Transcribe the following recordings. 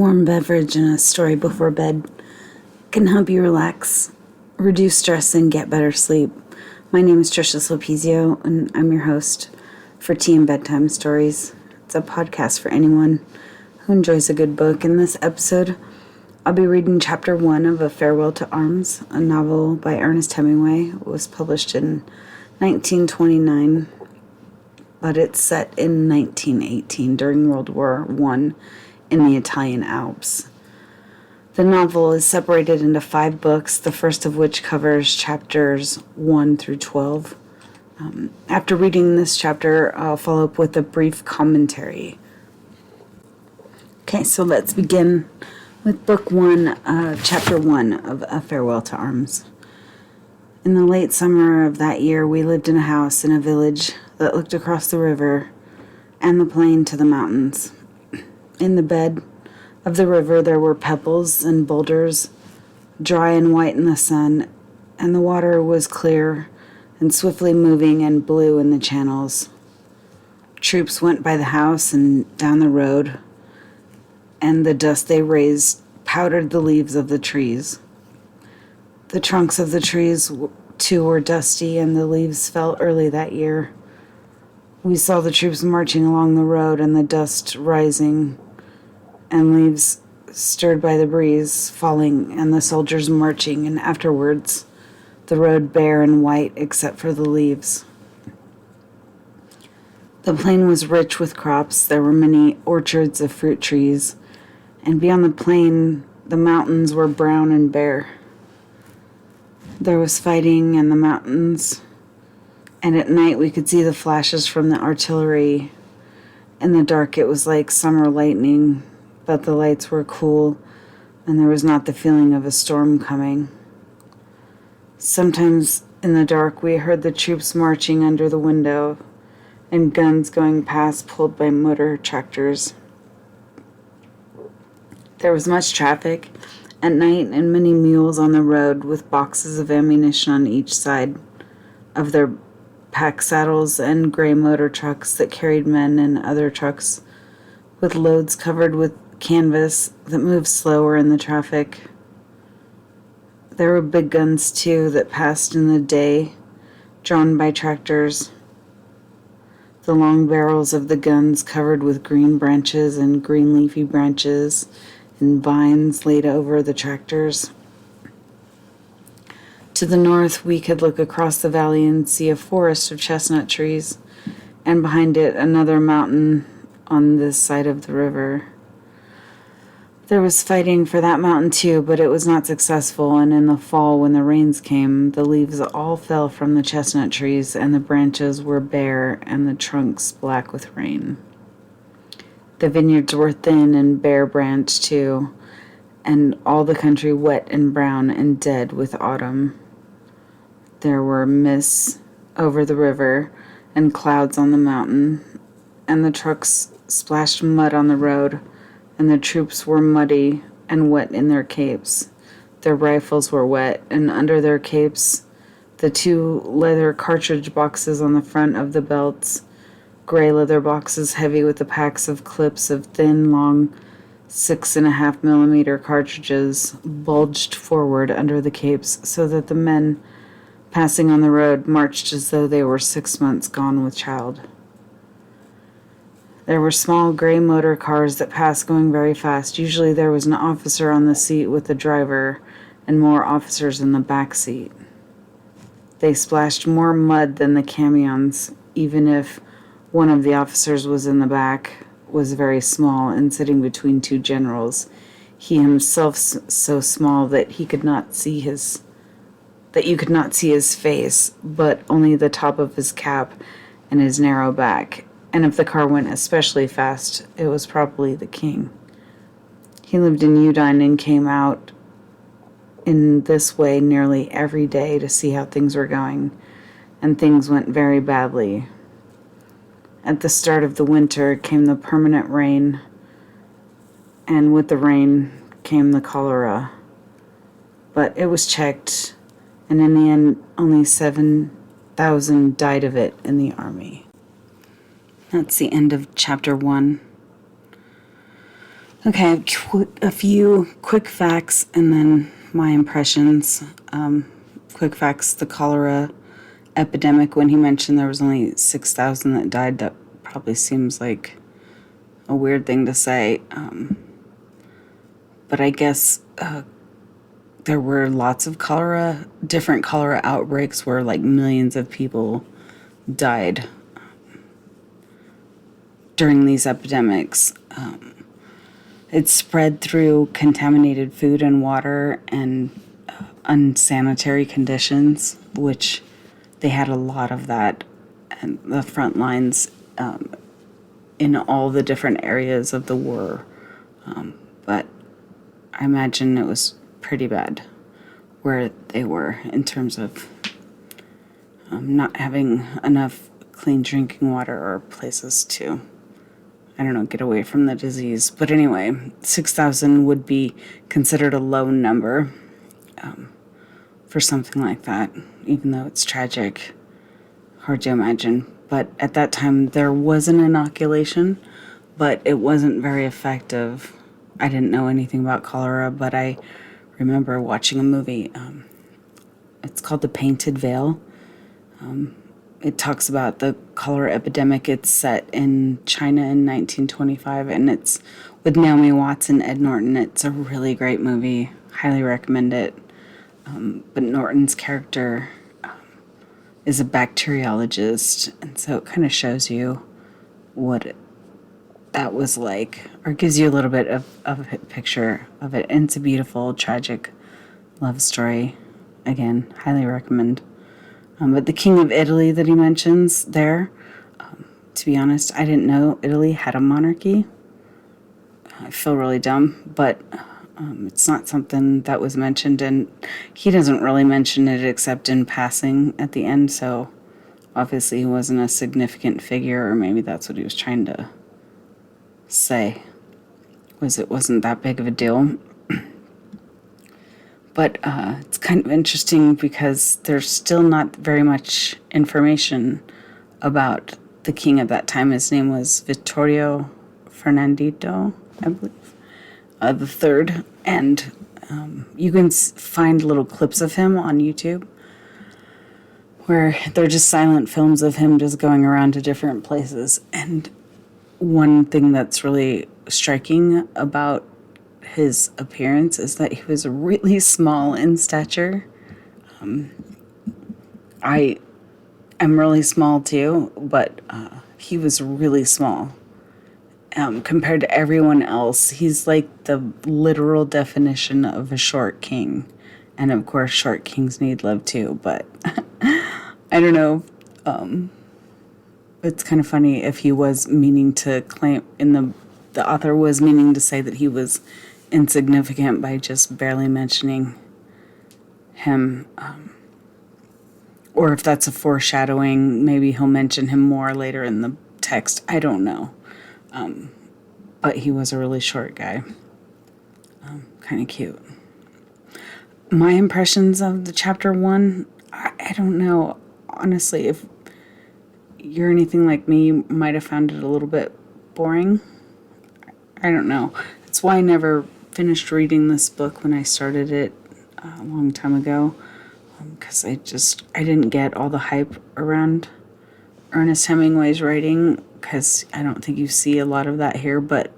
warm beverage and a story before bed can help you relax, reduce stress, and get better sleep. My name is Tricia Sulpizio, and I'm your host for Tea and Bedtime Stories. It's a podcast for anyone who enjoys a good book. In this episode, I'll be reading Chapter 1 of A Farewell to Arms, a novel by Ernest Hemingway. It was published in 1929, but it's set in 1918 during World War I in the Italian Alps. The novel is separated into 5 books, the first of which covers chapters 1 through 12. After reading this chapter, I'll follow up with a brief commentary. Okay, so let's begin with Book 1, Chapter 1 of A Farewell to Arms. In the late summer of that year, we lived in a house in a village that looked across the river and the plain to the mountains. In the bed of the river, there were pebbles and boulders, dry and white in the sun, and the water was clear and swiftly moving and blue in the channels. Troops went by the house and down the road, and the dust they raised powdered the leaves of the trees. The trunks of the trees, too, were dusty, and the leaves fell early that year. We saw the troops marching along the road and the dust rising, and leaves stirred by the breeze falling, and the soldiers marching, and afterwards the road bare and white except for the leaves. The plain was rich with crops. There were many orchards of fruit trees, and beyond the plain the mountains were brown and bare. There was fighting in the mountains, and at night we could see the flashes from the artillery. In the dark it was like summer lightning, but the lights were cool, and there was not the feeling of a storm coming. Sometimes in the dark we heard the troops marching under the window, and guns going past pulled by motor tractors. There was much traffic at night, and many mules on the road with boxes of ammunition on each side of their pack saddles, and gray motor trucks that carried men, and other trucks with loads covered with canvas that moved slower in the traffic. There were big guns, too, that passed in the day, drawn by tractors. The long barrels of the guns covered with green branches and green leafy branches and vines laid over the tractors. To the north, we could look across the valley and see a forest of chestnut trees, and behind it another mountain on this side of the river. There was fighting for that mountain too, but it was not successful, and in the fall when the rains came, the leaves all fell from the chestnut trees, and the branches were bare and the trunks black with rain. The vineyards were thin and bare branched too, and all the country wet and brown and dead with autumn. There were mists over the river and clouds on the mountain, and the trucks splashed mud on the road, and the troops were muddy and wet in their capes. Their rifles were wet, and under their capes, the 2 leather cartridge boxes on the front of the belts, gray leather boxes heavy with the packs of clips of thin, long 6.5mm cartridges, bulged forward under the capes so that the men passing on the road marched as though they were 6 months gone with child. There were small gray motor cars that passed going very fast. Usually there was an officer on the seat with the driver and more officers in the back seat. They splashed more mud than the camions, even if one of the officers was in the back, was very small and sitting between 2 generals. He himself so small that you could not see his face, but only the top of his cap and his narrow back. And if the car went especially fast, it was probably the king. He lived in Udine and came out in this way nearly every day to see how things were going, and things went very badly. At the start of the winter came the permanent rain, and with the rain came the cholera. But it was checked, and in the end, only 7,000 died of it in the army. That's the end of chapter 1. Okay, a few quick facts and then my impressions. Quick facts, the cholera epidemic, when he mentioned there was only 6,000 that died, that probably seems like a weird thing to say. But I guess there were lots of different cholera outbreaks where like millions of people died during these epidemics. It spread through contaminated food and water and unsanitary conditions, which they had a lot of that, and the front lines in all the different areas of the war. But I imagine it was pretty bad where they were in terms of not having enough clean drinking water or places to, I don't know, get away from the disease. But anyway, 6,000 would be considered a low number for something like that, even though it's tragic. Hard to imagine. But at that time, there was an inoculation, but it wasn't very effective. I didn't know anything about cholera, but I remember watching a movie. It's called The Painted Veil. It talks about the cholera epidemic. It's set in China in 1925, and it's with Naomi Watts and Ed Norton. It's a really great movie. Highly recommend it. But Norton's character is a bacteriologist, and so it kind of shows you what that was like, or gives you a little bit of a picture of it. And it's a beautiful, tragic love story. Again, highly recommend. But the King of Italy that he mentions there, to be honest, I didn't know Italy had a monarchy. I feel really dumb, but it's not something that was mentioned, and he doesn't really mention it except in passing at the end, so obviously he wasn't a significant figure, or maybe that's what he was trying to say, was it wasn't that big of a deal. But it's kind of interesting because there's still not very much information about the king of that time. His name was Vittorio Fernandito, I believe, the third. And you can find little clips of him on YouTube where they're just silent films of him just going around to different places. And one thing that's really striking about his appearance is that he was really small in stature. I am really small too, but he was really small. Compared to everyone else, he's like the literal definition of a short king. And of course, short kings need love too, but I don't know. It's kind of funny if he was meaning to claim, the author was meaning to say that he was insignificant by just barely mentioning him. Or if that's a foreshadowing, maybe he'll mention him more later in the text. I don't know. But he was a really short guy. Kind of cute. My impressions of the chapter 1, I don't know. Honestly, if you're anything like me, you might have found it a little bit boring. I don't know. That's why I never finished reading this book when I started it a long time ago. Because I didn't get all the hype around Ernest Hemingway's writing, because I don't think you see a lot of that here. But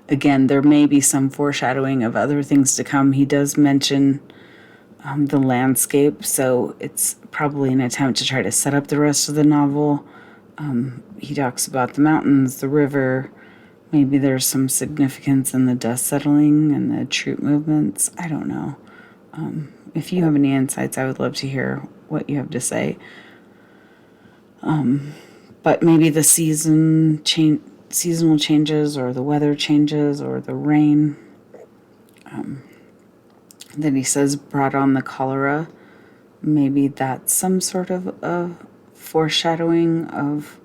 again, there may be some foreshadowing of other things to come. He does mention the landscape, so it's probably an attempt to try to set up the rest of the novel. He talks about the mountains, the river. Maybe there's some significance in the dust settling and the troop movements. I don't know. If you have any insights, I would love to hear what you have to say. But maybe the seasonal changes, or the weather changes, or the rain that he says brought on the cholera. Maybe that's some sort of a foreshadowing of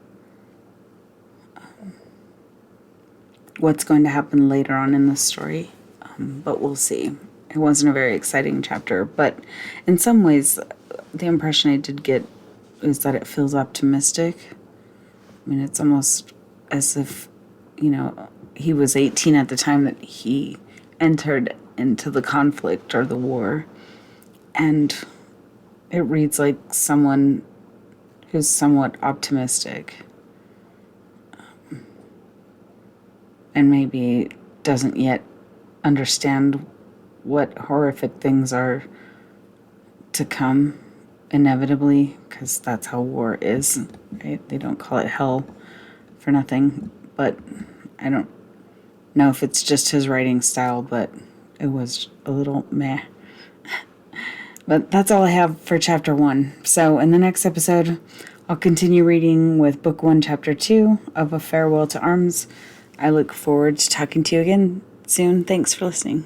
what's going to happen later on in the story. But we'll see. It wasn't a very exciting chapter, but in some ways, the impression I did get is that it feels optimistic. I mean, it's almost as if, he was 18 at the time that he entered into the conflict or the war. And it reads like someone who's somewhat optimistic and maybe doesn't yet understand what horrific things are to come inevitably, because that's how war is, right? They don't call it hell for nothing. But I don't know if it's just his writing style, but it was a little meh. But that's all I have for chapter 1. So in the next episode, I'll continue reading with book 1, chapter 2 of A Farewell to Arms. I look forward to talking to you again soon. Thanks for listening.